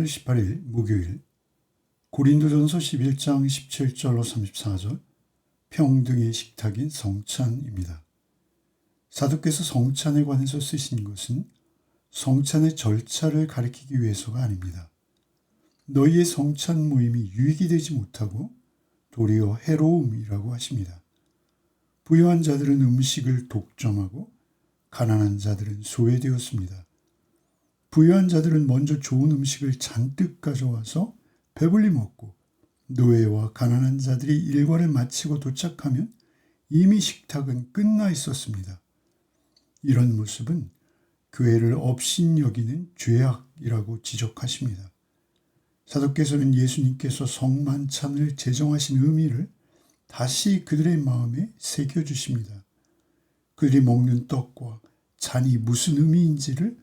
18일 목요일 고린도전서 11장 17절로 34절 평등의 식탁인 성찬입니다. 사도께서 성찬에 관해서 쓰신 것은 성찬의 절차를 가리키기 위해서가 아닙니다. 너희의 성찬 모임이 유익이 되지 못하고 도리어 해로움이라고 하십니다. 부유한 자들은 음식을 독점하고 가난한 자들은 소외되었습니다. 부유한 자들은 먼저 좋은 음식을 잔뜩 가져와서 배불리 먹고 노예와 가난한 자들이 일과를 마치고 도착하면 이미 식탁은 끝나 있었습니다. 이런 모습은 교회를 업신여기는 죄악이라고 지적하십니다. 사도께서는 예수님께서 성만찬을 제정하신 의미를 다시 그들의 마음에 새겨주십니다. 그들이 먹는 떡과 잔이 무슨 의미인지를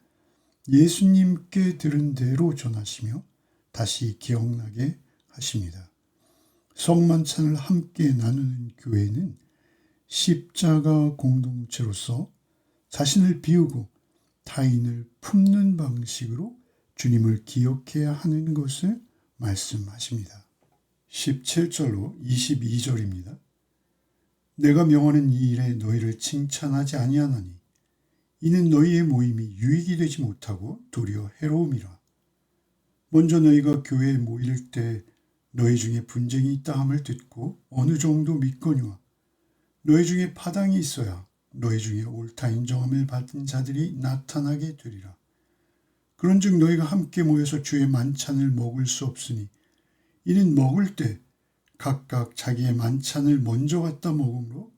예수님께 들은 대로 전하시며 다시 기억나게 하십니다. 성만찬을 함께 나누는 교회는 십자가 공동체로서 자신을 비우고 타인을 품는 방식으로 주님을 기억해야 하는 것을 말씀하십니다. 17절로 22절입니다. 내가 명하는 이 일에 너희를 칭찬하지 아니하나니 이는 너희의 모임이 유익이 되지 못하고 도리어 해로움이라. 먼저 너희가 교회에 모일 때 너희 중에 분쟁이 있다 함을 듣고 어느 정도 믿거니와 너희 중에 파당이 있어야 너희 중에 옳다 인정함을 받은 자들이 나타나게 되리라. 그런즉 너희가 함께 모여서 주의 만찬을 먹을 수 없으니 이는 먹을 때 각각 자기의 만찬을 먼저 갖다 먹음으로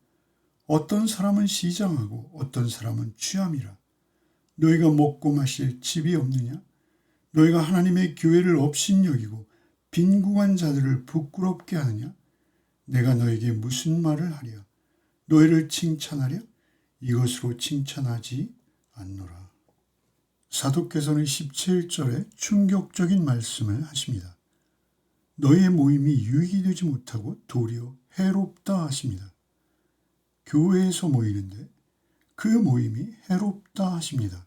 어떤 사람은 시장하고 어떤 사람은 취함이라. 너희가 먹고 마실 집이 없느냐? 너희가 하나님의 교회를 업신여기고 빈궁한 자들을 부끄럽게 하느냐? 내가 너에게 무슨 말을 하랴? 너희를 칭찬하랴? 이것으로 칭찬하지 않노라. 사도께서는 17절에 충격적인 말씀을 하십니다. 너희의 모임이 유익이 되지 못하고 도리어 해롭다 하십니다. 교회에서 모이는데 그 모임이 해롭다 하십니다.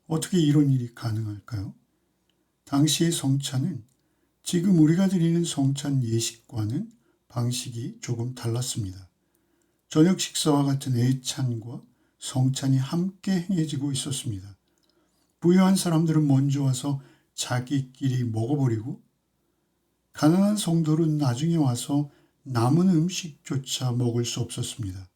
어떻게 이런 일이 가능할까요? 당시의 성찬은 지금 우리가 드리는 성찬 예식과는 방식이 조금 달랐습니다. 저녁 식사와 같은 애찬과 성찬이 함께 행해지고 있었습니다. 부유한 사람들은 먼저 와서 자기끼리 먹어버리고 가난한 성도는 나중에 와서 남은 음식조차 먹을 수 없었습니다.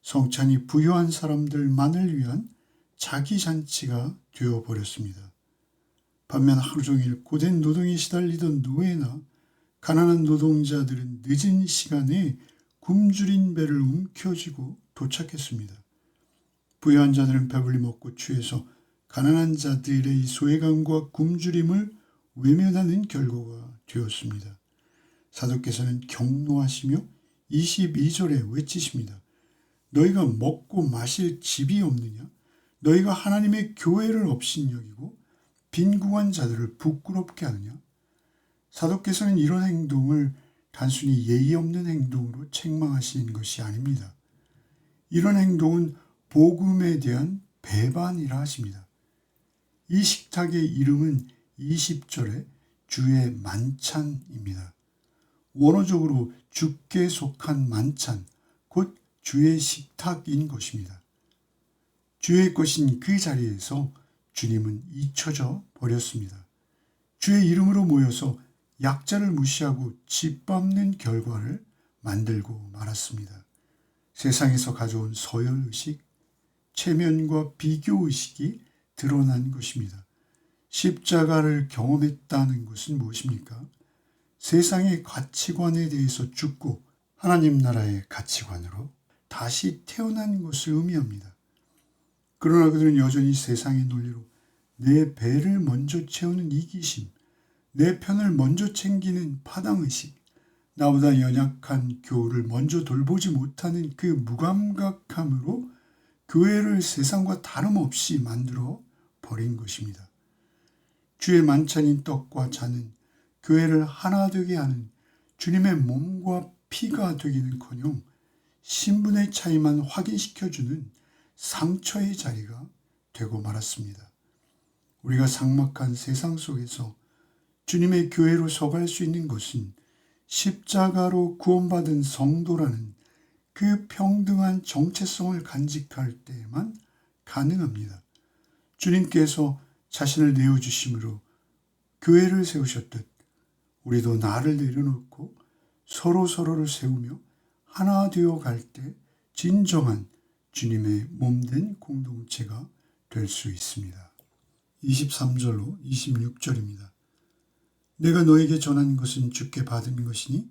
성찬이 부유한 사람들만을 위한 자기 잔치가 되어버렸습니다. 반면 하루 종일 고된 노동에 시달리던 노예나 가난한 노동자들은 늦은 시간에 굶주린 배를 움켜쥐고 도착했습니다. 부유한 자들은 배불리 먹고 취해서 가난한 자들의 소외감과 굶주림을 외면하는 결과가 되었습니다. 사도께서는 경노하시며 22절에 외치십니다. 너희가 먹고 마실 집이 없느냐? 너희가 하나님의 교회를 업신여기고 빈궁한 자들을 부끄럽게 하느냐? 사도께서는 이런 행동을 단순히 예의 없는 행동으로 책망하시는 것이 아닙니다. 이런 행동은 복음에 대한 배반이라 하십니다. 이 식탁의 이름은 20절에 주의 만찬입니다. 원어적으로 주께 속한 만찬, 곧 주의 식탁인 것입니다. 주의 것인 그 자리에서 주님은 잊혀져 버렸습니다. 주의 이름으로 모여서 약자를 무시하고 짓밟는 결과를 만들고 말았습니다. 세상에서 가져온 서열의식, 체면과 비교의식이 드러난 것입니다. 십자가를 경험했다는 것은 무엇입니까? 세상의 가치관에 대해서 죽고 하나님 나라의 가치관으로 다시 태어난 것을 의미합니다. 그러나 그들은 여전히 세상의 논리로 내 배를 먼저 채우는 이기심, 내 편을 먼저 챙기는 파당의식, 나보다 연약한 교우를 먼저 돌보지 못하는 그 무감각함으로 교회를 세상과 다름없이 만들어 버린 것입니다. 주의 만찬인 떡과 잔은 교회를 하나 되게 하는 주님의 몸과 피가 되기는커녕 신분의 차이만 확인시켜주는 상처의 자리가 되고 말았습니다. 우리가 삭막한 세상 속에서 주님의 교회로 서갈 수 있는 것은 십자가로 구원받은 성도라는 그 평등한 정체성을 간직할 때에만 가능합니다. 주님께서 자신을 내어주심으로 교회를 세우셨듯 우리도 나를 내려놓고 서로를 세우며 하나 되어 갈 때 진정한 주님의 몸된 공동체가 될 수 있습니다. 23절로 26절입니다. 내가 너에게 전한 것은 주께 받은 것이니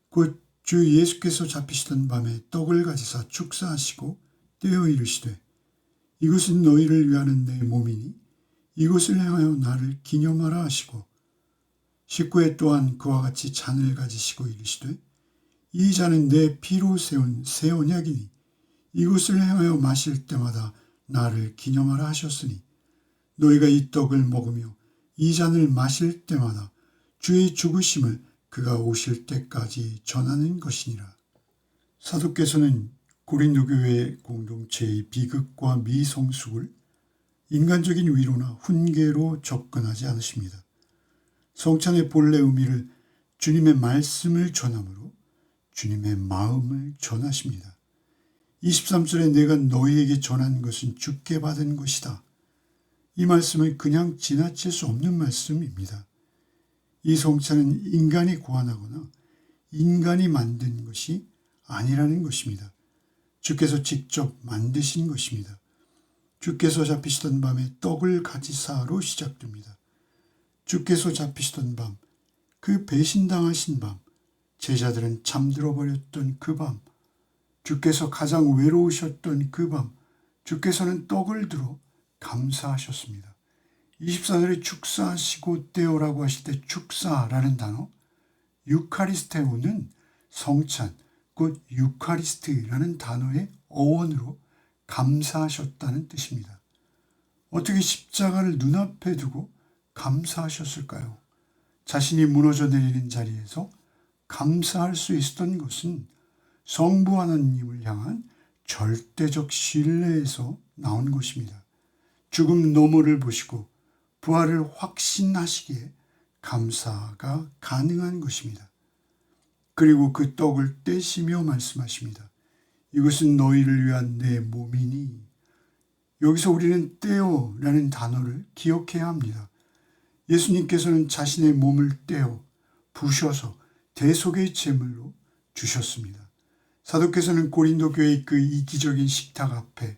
곧 주 예수께서 잡히시던 밤에 떡을 가지사 축사하시고 떼어 이르시되 이것은 너희를 위하는 내 몸이니 이것을 행하여 나를 기념하라 하시고 19회 또한 그와 같이 잔을 가지시고 이르시되 이 잔은 내 피로 세운 새 언약이니 이것을 행하여 마실 때마다 나를 기념하라 하셨으니 너희가 이 떡을 먹으며 이 잔을 마실 때마다 주의 죽으심을 그가 오실 때까지 전하는 것이니라. 사도께서는 고린도 교회 공동체의 비극과 미성숙을 인간적인 위로나 훈계로 접근하지 않으십니다. 성찬의 본래 의미를 주님의 말씀을 전함으로 주님의 마음을 전하십니다. 23절에 내가 너희에게 전한 것은 주께 받은 것이다. 이 말씀은 그냥 지나칠 수 없는 말씀입니다. 이 성찬은 인간이 고안하거나 인간이 만든 것이 아니라는 것입니다. 주께서 직접 만드신 것입니다. 주께서 잡히시던 밤에 떡을 가지사로 시작됩니다. 주께서 잡히시던 밤, 그 배신당하신 밤, 제자들은 잠들어 버렸던 그 밤, 주께서 가장 외로우셨던 그 밤, 주께서는 떡을 들어 감사하셨습니다. 24절에 축사하시고 떼어라고 하실 때 축사라는 단어, 유카리스테오는 성찬, 곧 유카리스트라는 단어의 어원으로 감사하셨다는 뜻입니다. 어떻게 십자가를 눈앞에 두고 감사하셨을까요? 자신이 무너져 내리는 자리에서 감사할 수 있었던 것은 성부 하나님을 향한 절대적 신뢰에서 나온 것입니다. 죽음 너머를 보시고 부활을 확신하시기에 감사가 가능한 것입니다. 그리고 그 떡을 떼시며 말씀하십니다. 이것은 너희를 위한 내 몸이니. 여기서 우리는 떼어라는 단어를 기억해야 합니다. 예수님께서는 자신의 몸을 떼어 부셔서 대속의 제물로 주셨습니다. 사도께서는 고린도 교회의 그 이기적인 식탁 앞에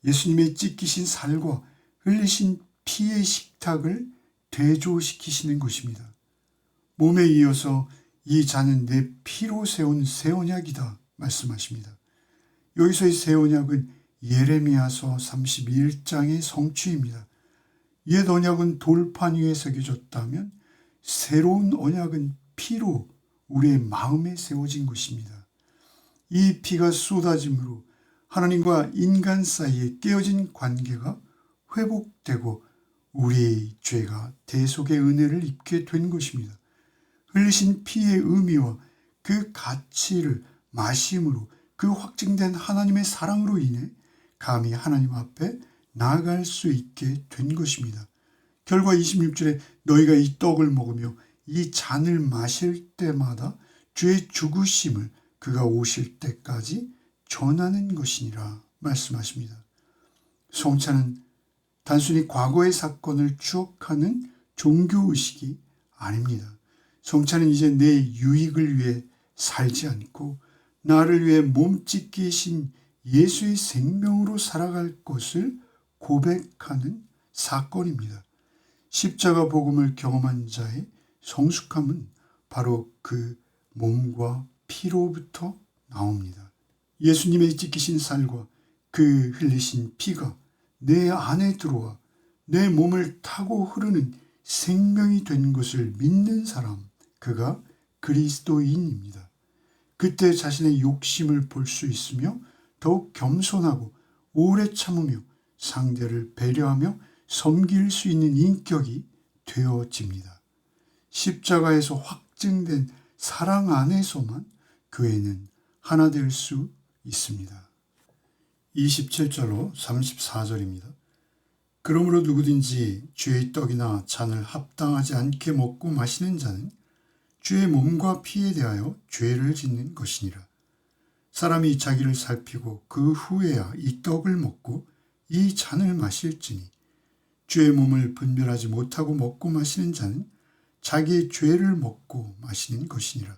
예수님의 찢기신 살과 흘리신 피의 식탁을 대조시키시는 것입니다. 몸에 이어서 이 잔은 내 피로 세운 새 언약이다 말씀하십니다. 여기서의 새 언약은 예레미야서 31장의 성취입니다. 옛 언약은 돌판 위에 새겨졌다면 새로운 언약은 피로 우리의 마음에 세워진 것입니다. 이 피가 쏟아짐으로 하나님과 인간 사이에 깨어진 관계가 회복되고 우리의 죄가 대속의 은혜를 입게 된 것입니다. 흘리신 피의 의미와 그 가치를 마심으로 그 확증된 하나님의 사랑으로 인해 감히 하나님 앞에 나아갈 수 있게 된 것입니다. 결과 26절에 너희가 이 떡을 먹으며 이 잔을 마실 때마다 주의 죽으심을 그가 오실 때까지 전하는 것이니라 말씀하십니다. 성찬은 단순히 과거의 사건을 추억하는 종교의식이 아닙니다. 성찬은 이제 내 유익을 위해 살지 않고 나를 위해 몸짓기신 예수의 생명으로 살아갈 것을 고백하는 사건입니다. 십자가 복음을 경험한 자의 성숙함은 바로 그 몸과 피로부터 나옵니다. 예수님의 찢기신 살과 그 흘리신 피가 내 안에 들어와 내 몸을 타고 흐르는 생명이 된 것을 믿는 사람, 그가 그리스도인입니다. 그때 자신의 욕심을 볼 수 있으며 더욱 겸손하고 오래 참으며 상대를 배려하며 섬길 수 있는 인격이 되어집니다. 십자가에서 확증된 사랑 안에서만 교회는 하나 될 수 있습니다. 27절로 34절입니다. 그러므로 누구든지 주의 떡이나 잔을 합당하지 않게 먹고 마시는 자는 주의 몸과 피에 대하여 죄를 짓는 것이니라. 사람이 자기를 살피고 그 후에야 이 떡을 먹고 이 잔을 마실지니 주의 몸을 분별하지 못하고 먹고 마시는 자는 자기의 죄를 먹고 마시는 것이니라.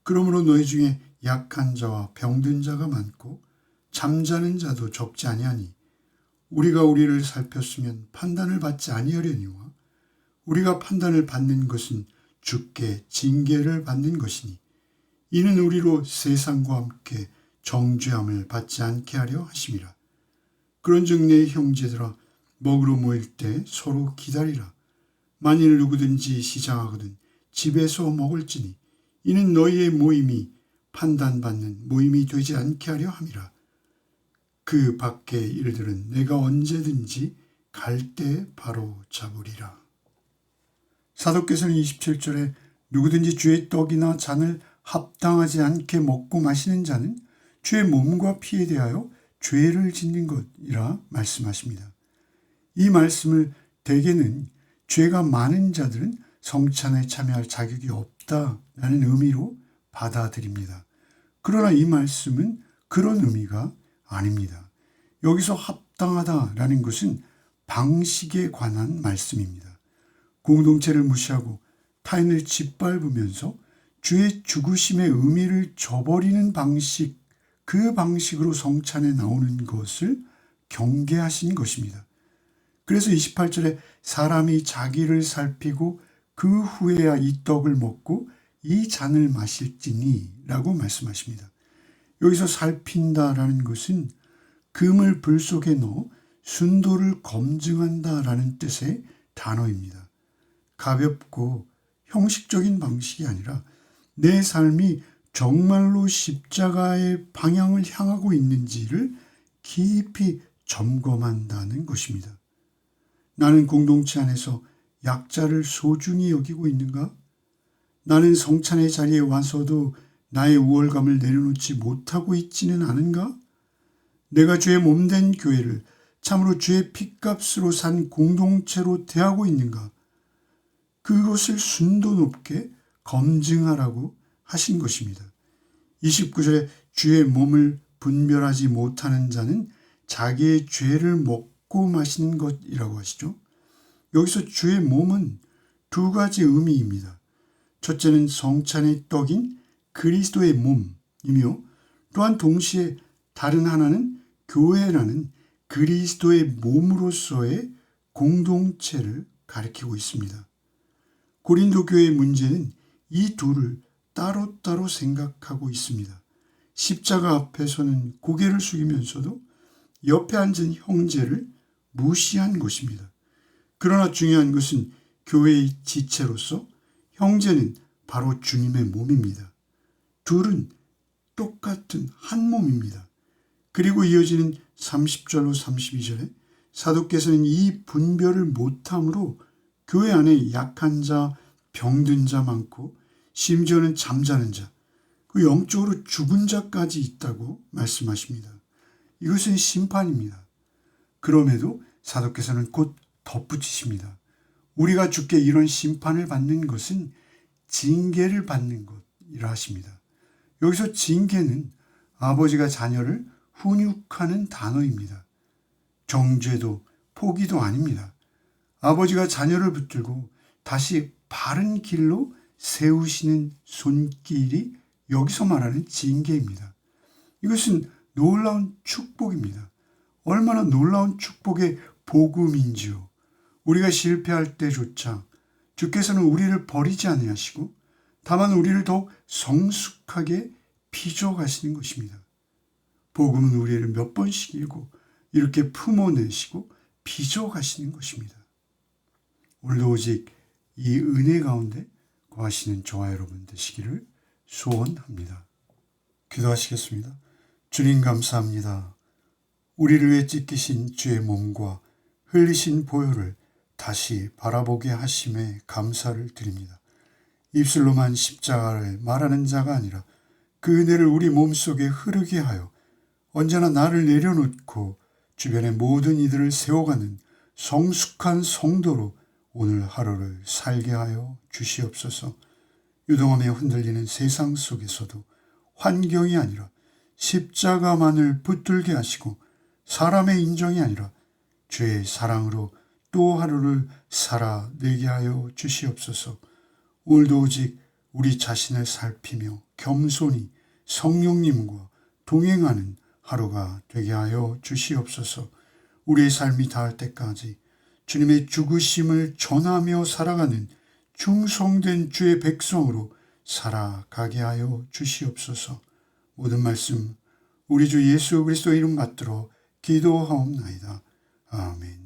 그러므로 너희 중에 약한 자와 병든 자가 많고 잠자는 자도 적지 아니하니 우리가 우리를 살폈으면 판단을 받지 아니하려니와 우리가 판단을 받는 것은 주께 징계를 받는 것이니 이는 우리로 세상과 함께 정죄함을 받지 않게 하려 하심이라. 그런즉 내 형제들아 먹으러 모일 때 서로 기다리라. 만일 누구든지 시장하거든 집에서 먹을지니 이는 너희의 모임이 판단받는 모임이 되지 않게 하려 함이라. 그 밖의 일들은 내가 언제든지 갈 때 바로 잡으리라. 사도께서는 27절에 누구든지 주의 떡이나 잔을 합당하지 않게 먹고 마시는 자는 주의 몸과 피에 대하여 죄를 짓는 것이라 말씀하십니다. 이 말씀을 대개는 죄가 많은 자들은 성찬에 참여할 자격이 없다라는 의미로 받아들입니다. 그러나 이 말씀은 그런 의미가 아닙니다. 여기서 합당하다라는 것은 방식에 관한 말씀입니다. 공동체를 무시하고 타인을 짓밟으면서 주의 죽으심의 의미를 저버리는 방식, 그 방식으로 성찬에 나오는 것을 경계하신 것입니다. 그래서 28절에 사람이 자기를 살피고 그 후에야 이 떡을 먹고 이 잔을 마실지니 라고 말씀하십니다. 여기서 살핀다라는 것은 금을 불 속에 넣어 순도를 검증한다라는 뜻의 단어입니다. 가볍고 형식적인 방식이 아니라 내 삶이 정말로 십자가의 방향을 향하고 있는지를 깊이 점검한다는 것입니다. 나는 공동체 안에서 약자를 소중히 여기고 있는가? 나는 성찬의 자리에 와서도 나의 우월감을 내려놓지 못하고 있지는 않은가? 내가 주의 몸된 교회를 참으로 주의 핏값으로 산 공동체로 대하고 있는가? 그것을 순도 높게 검증하라고 하신 것입니다. 29절에 주의 몸을 분별하지 못하는 자는 자기의 죄를 먹고 마시는 것이라고 하시죠. 여기서 주의 몸은 두 가지 의미입니다. 첫째는 성찬의 떡인 그리스도의 몸이며 또한 동시에 다른 하나는 교회라는 그리스도의 몸으로서의 공동체를 가리키고 있습니다. 고린도 교회의 문제는 이 둘을 따로따로 생각하고 있습니다. 십자가 앞에서는 고개를 숙이면서도 옆에 앉은 형제를 무시한 것입니다. 그러나 중요한 것은 교회의 지체로서 형제는 바로 주님의 몸입니다. 둘은 똑같은 한 몸입니다. 그리고 이어지는 30절로 32절에 사도께서는 이 분별을 못함으로 교회 안에 약한 자, 병든 자 많고 심지어는 잠자는 자, 그 영적으로 죽은 자까지 있다고 말씀하십니다. 이것은 심판입니다. 그럼에도 사도께서는 곧 덧붙이십니다. 우리가 주께 이런 심판을 받는 것은 징계를 받는 것이라 하십니다. 여기서 징계는 아버지가 자녀를 훈육하는 단어입니다. 정죄도 포기도 아닙니다. 아버지가 자녀를 붙들고 다시 바른 길로 세우시는 손길이 여기서 말하는 징계입니다. 이것은 놀라운 축복입니다. 얼마나 놀라운 축복의 복음인지요. 우리가 실패할 때조차 주께서는 우리를 버리지 아니하시고 다만 우리를 더욱 성숙하게 빚어가시는 것입니다. 복음은 우리를 몇 번씩 읽고 이렇게 품어내시고 빚어가시는 것입니다. 오늘도 오직 이 은혜 가운데 거하시는 저와 여러분 되시기를 소원합니다. 기도하시겠습니다. 주님 감사합니다. 우리를 위해 찢기신 주의 몸과 흘리신 보혈을 다시 바라보게 하심에 감사를 드립니다. 입술로만 십자가를 말하는 자가 아니라 그 은혜를 우리 몸속에 흐르게 하여 언제나 나를 내려놓고 주변의 모든 이들을 세워가는 성숙한 성도로 오늘 하루를 살게 하여 주시옵소서. 유동함에 흔들리는 세상 속에서도 환경이 아니라 십자가만을 붙들게 하시고 사람의 인정이 아니라 주의 사랑으로 또 하루를 살아내게 하여 주시옵소서. 오늘도 오직 우리 자신을 살피며 겸손히 성령님과 동행하는 하루가 되게 하여 주시옵소서. 우리의 삶이 닿을 때까지 주님의 죽으심을 전하며 살아가는 충성된 주의 백성으로 살아가게 하여 주시옵소서. 모든 말씀 우리 주 예수 그리스도 이름 받들어 기도하옵나이다. 아멘.